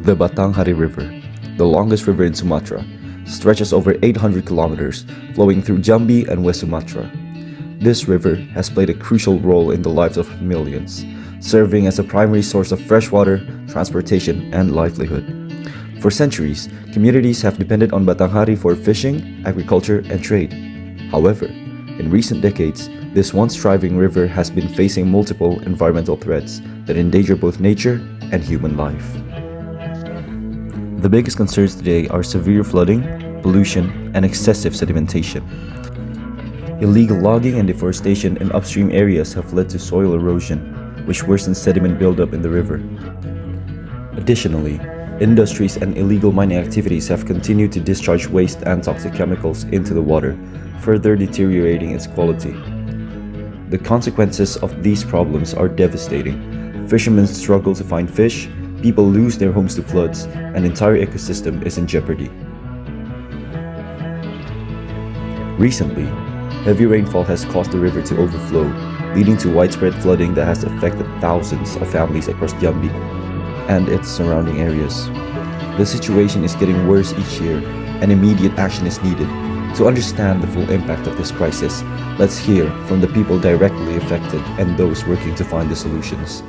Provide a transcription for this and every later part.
The Batanghari River, the longest river in Sumatra, stretches over 800 kilometers, flowing through Jambi and West Sumatra. This river has played a crucial role in the lives of millions, serving as a primary source of fresh water, transportation, and livelihood. For centuries, communities have depended on Batanghari for fishing, agriculture, and trade. However, in recent decades, this once thriving river has been facing multiple environmental threats that endanger both nature and human life. The biggest concerns today are severe flooding, pollution, and excessive sedimentation. Illegal logging and deforestation in upstream areas have led to soil erosion, which worsens sediment buildup in the river. Additionally, industries and illegal mining activities have continued to discharge waste and toxic chemicals into the water, further deteriorating its quality. The consequences of these problems are devastating. Fishermen struggle to find fish, people lose their homes to floods, and the entire ecosystem is in jeopardy. Recently, heavy rainfall has caused the river to overflow, leading to widespread flooding that has affected thousands of families across Jambi and its surrounding areas. The situation is getting worse each year, and immediate action is needed. To understand the full impact of this crisis, let's hear from the people directly affected and those working to find the solutions.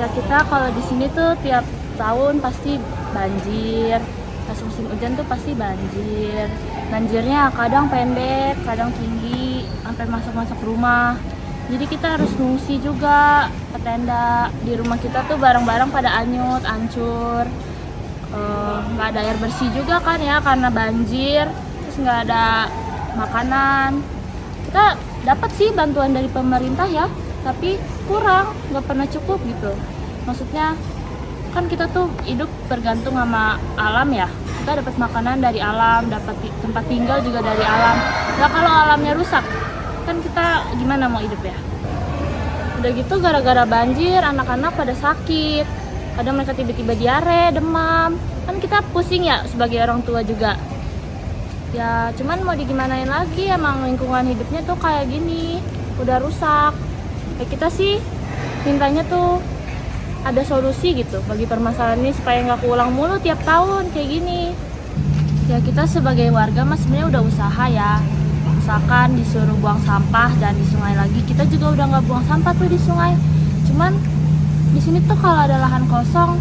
Ya, kita kalau di sini tuh tiap tahun pasti banjir. Pas musim hujan tuh pasti banjir. Banjirnya kadang pendek, kadang tinggi, sampai masuk rumah. Jadi kita harus ngungsi juga ke tenda. Di rumah kita tuh barang-barang pada anyut, hancur. Nggak ada air bersih juga kan ya karena banjir. Terus nggak ada makanan. Kita dapat sih bantuan dari pemerintah ya, tapi kurang, nggak pernah cukup gitu. Maksudnya kan kita tuh hidup bergantung sama alam ya. Kita dapat makanan dari alam, dapat tempat tinggal juga dari alam. Nah kalau alamnya rusak, kan kita gimana mau hidup ya? Udah gitu gara-gara banjir, anak-anak pada sakit. Kadang mereka tiba-tiba diare, demam. Kan kita pusing ya sebagai orang tua juga. Ya cuman mau digimanain lagi, emang lingkungan hidupnya tuh kayak gini, udah rusak. Ya kita sih mintanya tuh ada solusi gitu bagi permasalahan ini supaya nggak keulang mulu tiap tahun kayak gini. Ya kita sebagai warga mas sebenarnya udah usaha ya, misalkan disuruh buang sampah dan di sungai lagi, kita juga udah nggak buang sampah tuh di sungai. Cuman di sini tuh kalau ada lahan kosong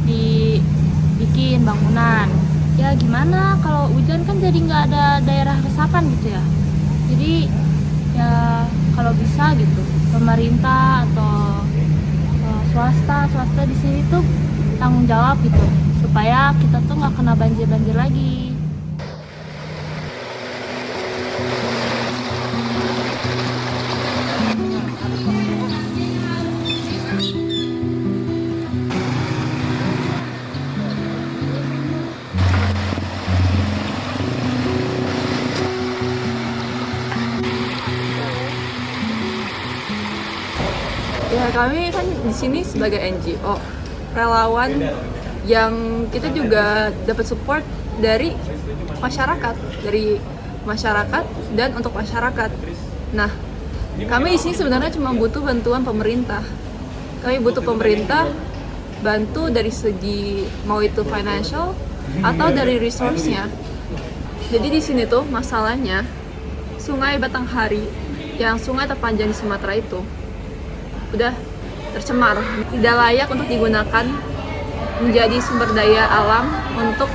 dibikin bangunan. Ya gimana kalau hujan kan jadi nggak ada daerah resapan gitu ya. Jadi ya kalau bisa gitu pemerintah atau swasta di sini tuh tanggung jawab gitu supaya kita tuh nggak kena banjir lagi. Ya kami kan di sini sebagai NGO relawan yang kita juga dapat support dari masyarakat dan untuk masyarakat. Nah, kami di sini sebenarnya cuma butuh bantuan pemerintah. Kami butuh pemerintah bantu dari segi mau itu financial atau dari resource-nya. Jadi di sini tuh masalahnya Sungai Batanghari yang sungai terpanjang di Sumatera itu udah tercemar, tidak layak untuk digunakan menjadi sumber daya alam untuk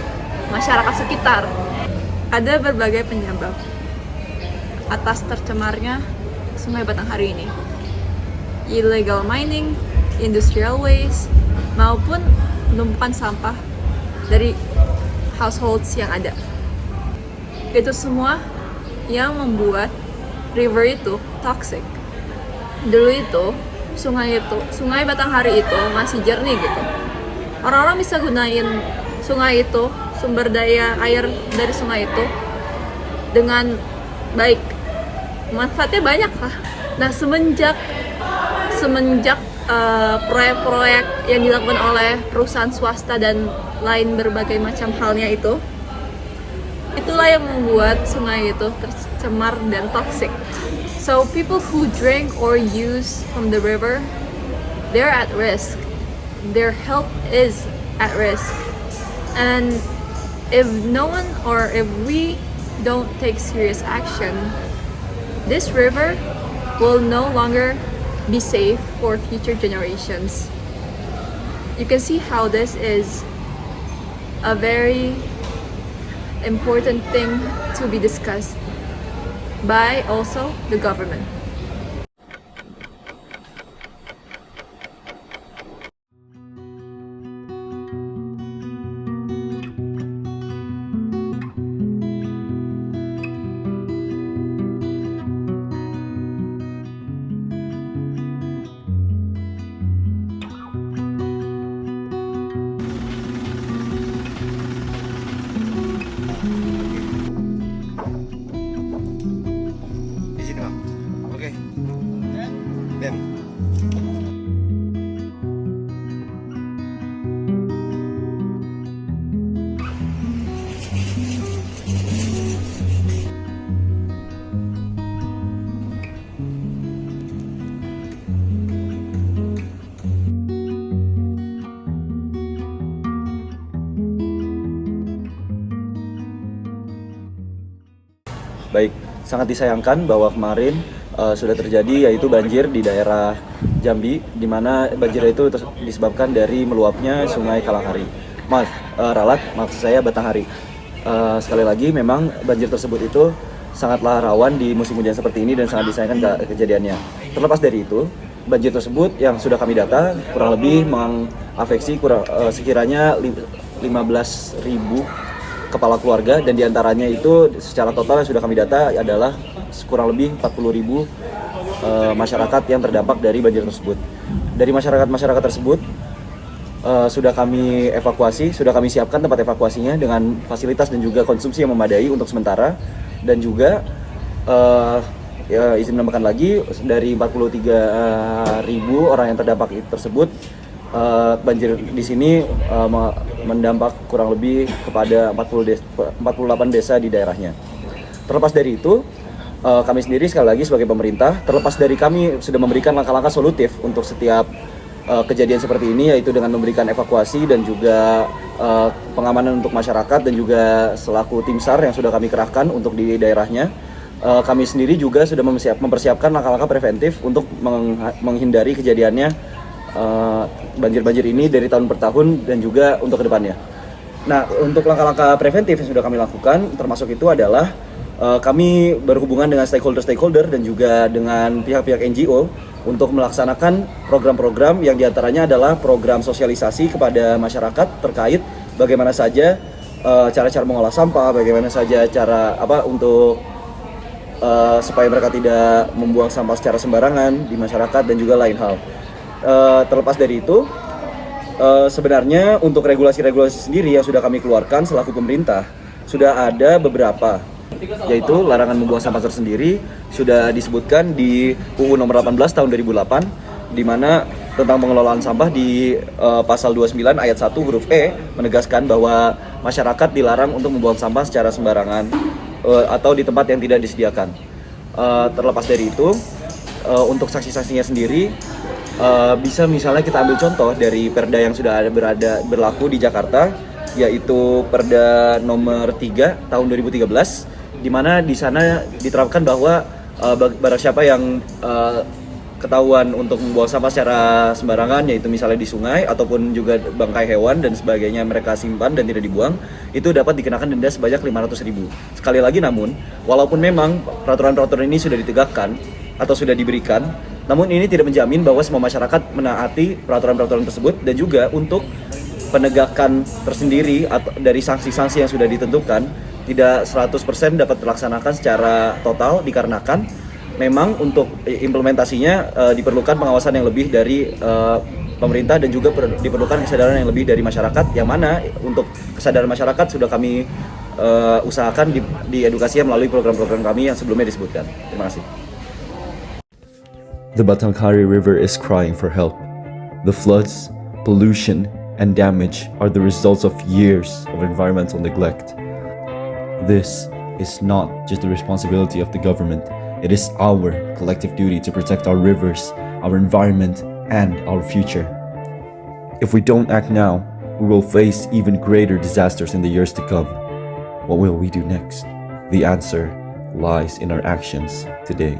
masyarakat sekitar. Ada berbagai penyebab atas tercemarnya Sungai Batanghari ini. Illegal mining, industrial waste, maupun penumpukan sampah dari households yang ada. Itu semua yang membuat river itu toxic. Dulu itu Sungai Batanghari itu masih jernih gitu. Orang-orang bisa gunain sungai itu, sumber daya air dari sungai itu dengan baik. Manfaatnya banyak lah. Nah, semenjak proyek-proyek yang dilakukan oleh perusahaan swasta dan lain berbagai macam halnya itu, Itulah yang membuat sungai itu tercemar dan toxic. So people who drink or use from the river, they're at risk. Their health is at risk. And if no one or if we don't take serious action, this river will no longer be safe for future generations. You can see how this is a very important thing to be discussed by also the government. Di sini bang. Oke. Ben. Baik, sangat disayangkan bahwa kemarin sudah terjadi yaitu banjir di daerah Jambi, di mana banjir itu disebabkan dari meluapnya Sungai Kalanghari. Maaf, Ralat, maksud saya Batanghari. Sekali lagi, memang banjir tersebut itu sangatlah rawan di musim hujan seperti ini dan sangat disayangkan kejadiannya. Terlepas dari itu, banjir tersebut yang sudah kami data kurang lebih mengafeksi sekiranya 15.000 kepala keluarga, dan diantaranya itu secara total yang sudah kami data adalah kurang lebih 40.000 masyarakat yang terdampak dari banjir tersebut. Dari masyarakat tersebut sudah kami evakuasi, sudah kami siapkan tempat evakuasinya dengan fasilitas dan juga konsumsi yang memadai untuk sementara, dan juga izin menambahkan lagi dari 43.000 orang yang terdampak tersebut, banjir di sini mendampak kurang lebih kepada 48 desa di daerahnya. Terlepas dari itu, kami sendiri sekali lagi sebagai pemerintah, terlepas dari kami sudah memberikan langkah-langkah solutif untuk setiap kejadian seperti ini, yaitu dengan memberikan evakuasi dan juga pengamanan untuk masyarakat, dan juga selaku tim SAR yang sudah kami kerahkan untuk di daerahnya. Kami sendiri juga sudah mempersiapkan langkah-langkah preventif untuk menghindari kejadiannya banjir-banjir ini dari tahun per tahun dan juga untuk kedepannya. Nah, untuk langkah-langkah preventif yang sudah kami lakukan, termasuk itu adalah kami berhubungan dengan stakeholder dan juga dengan pihak-pihak NGO untuk melaksanakan program-program yang diantaranya adalah program sosialisasi kepada masyarakat terkait bagaimana saja cara-cara mengolah sampah, bagaimana saja cara untuk supaya mereka tidak membuang sampah secara sembarangan di masyarakat, dan juga lain hal. Terlepas dari itu, sebenarnya untuk regulasi-regulasi sendiri yang sudah kami keluarkan selaku pemerintah sudah ada beberapa, yaitu larangan membuang sampah tersendiri sudah disebutkan di UU nomor 18 tahun 2008, di mana tentang pengelolaan sampah di pasal 29 ayat 1 huruf E menegaskan bahwa masyarakat dilarang untuk membuang sampah secara sembarangan atau di tempat yang tidak disediakan. Terlepas dari itu, untuk sanksi-sanksinya sendiri, bisa misalnya kita ambil contoh dari Perda yang sudah berlaku di Jakarta, yaitu Perda nomor 3 tahun 2013, di mana di sana diterapkan bahwa barang siapa yang ketahuan untuk membuang sampah secara sembarangan, yaitu misalnya di sungai ataupun juga bangkai hewan dan sebagainya mereka simpan dan tidak dibuang, itu dapat dikenakan denda sebanyak 500.000. Sekali lagi, namun walaupun memang peraturan-peraturan ini sudah ditegakkan atau sudah diberikan, namun ini tidak menjamin bahwa semua masyarakat menaati peraturan-peraturan tersebut, dan juga untuk penegakan tersendiri atau dari sanksi-sanksi yang sudah ditentukan tidak 100% dapat terlaksanakan secara total, dikarenakan memang untuk implementasinya diperlukan pengawasan yang lebih dari pemerintah, dan juga diperlukan kesadaran yang lebih dari masyarakat, yang mana untuk kesadaran masyarakat sudah kami usahakan diedukasinya melalui program-program kami yang sebelumnya disebutkan. Terima kasih. The Batanghari River is crying for help. The floods, pollution, and damage are the results of years of environmental neglect. This is not just the responsibility of the government, it is our collective duty to protect our rivers, our environment, and our future. If we don't act now, we will face even greater disasters in the years to come. What will we do next? The answer lies in our actions today.